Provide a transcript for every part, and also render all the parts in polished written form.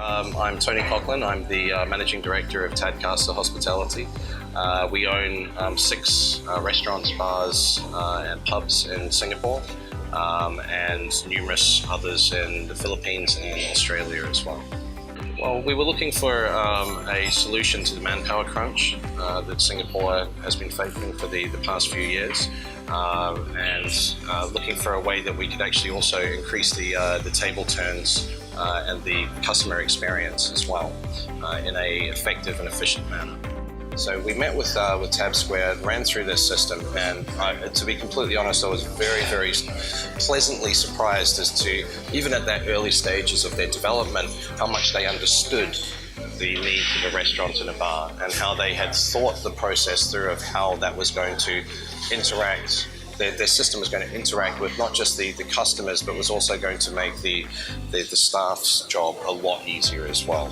I'm Tony Coughlan. I'm the Managing Director of Tadcaster Hospitality. We own 6 restaurants, bars and pubs in Singapore, and numerous others in the Philippines and Australia as well. Well, we were looking for a solution to the manpower crunch that Singapore has been facing for the past few years, and looking for a way that we could actually also increase the table turns and the customer experience as well in a effective and efficient manner. So we met with Tab Square, ran through this system, and to be completely honest, I was very, very pleasantly surprised as to, even at that early stages of their development, how much they understood the needs of a restaurant and a bar, and how they had thought the process through of how that was going to interact. Their system was going to interact with not just the customers, but was also going to make the staff's job a lot easier as well.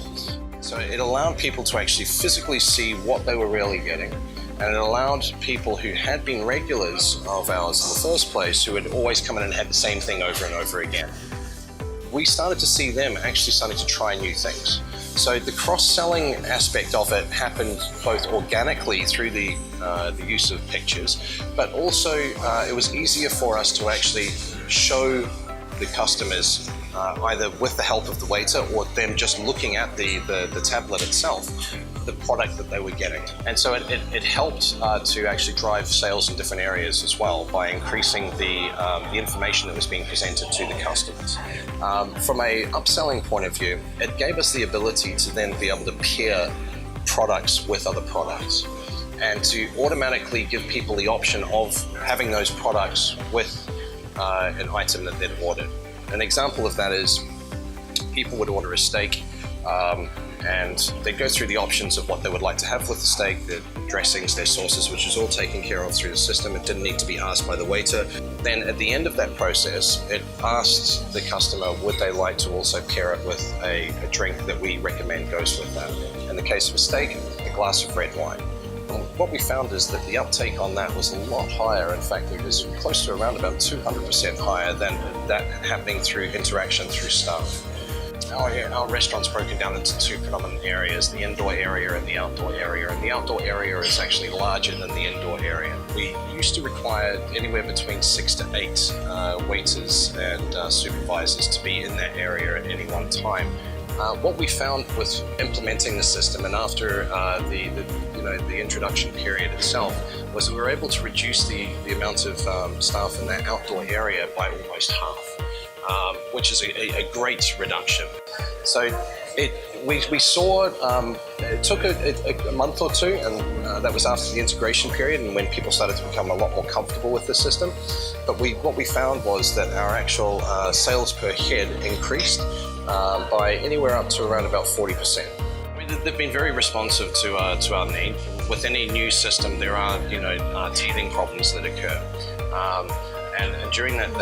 So it allowed people to actually physically see what they were really getting, and it allowed people who had been regulars of ours in the first place, who had always come in and had the same thing over and over again. We started to see them actually starting to try new things. So the cross-selling aspect of it happened both organically through the use of pictures, but also it was easier for us to actually show the customers, either with the help of the waiter or them just looking at the tablet itself, the product that they were getting. And so it helped to actually drive sales in different areas as well by increasing the information that was being presented to the customers. From a upselling point of view, it gave us the ability to then be able to pair products with other products, and to automatically give people the option of having those products with an item that they'd ordered. An example of that is people would order a steak, and they'd go through the options of what they would like to have with the steak, their dressings, their sauces, which is all taken care of through the system. It didn't need to be asked by the waiter. Then at the end of that process, it asked the customer would they like to also pair it with a drink that we recommend goes with that. In the case of a steak, a glass of red wine. What we found is that the uptake on that was a lot higher. In fact, it was close to around about 200% higher than that happening through interaction through staff. Our restaurant's broken down into 2 predominant areas, the indoor area and the outdoor area. And the outdoor area is actually larger than the indoor area. We used to require anywhere between 6 to 8 waiters and supervisors to be in that area at any one time. What we found with implementing the system, and after the introduction period itself, was we were able to reduce the amount of staff in that outdoor area by almost half, which is a great reduction. So we saw it took a month or 2, and that was after the integration period and when people started to become a lot more comfortable with the system. But what we found was that our actual sales per head increased by anywhere up to around about 40%. They've been very responsive to our need. With any new system, there are teething problems that occur. And during that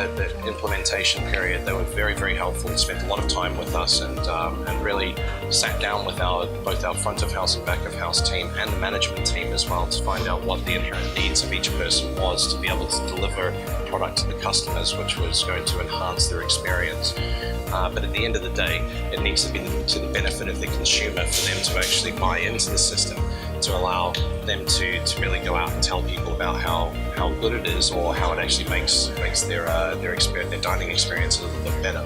implementation period, they were very, very helpful. Spent a lot of time with us and really sat down with both our front of house and back of house team and the management team as well to find out what the inherent needs of each person was to be able to deliver a product to the customers which was going to enhance their experience. But at the end of the day, it needs to be to the benefit of the consumer for them to actually buy into the system, to allow them to really go out and tell people about how good it is, or how it actually makes their dining experience a little bit better.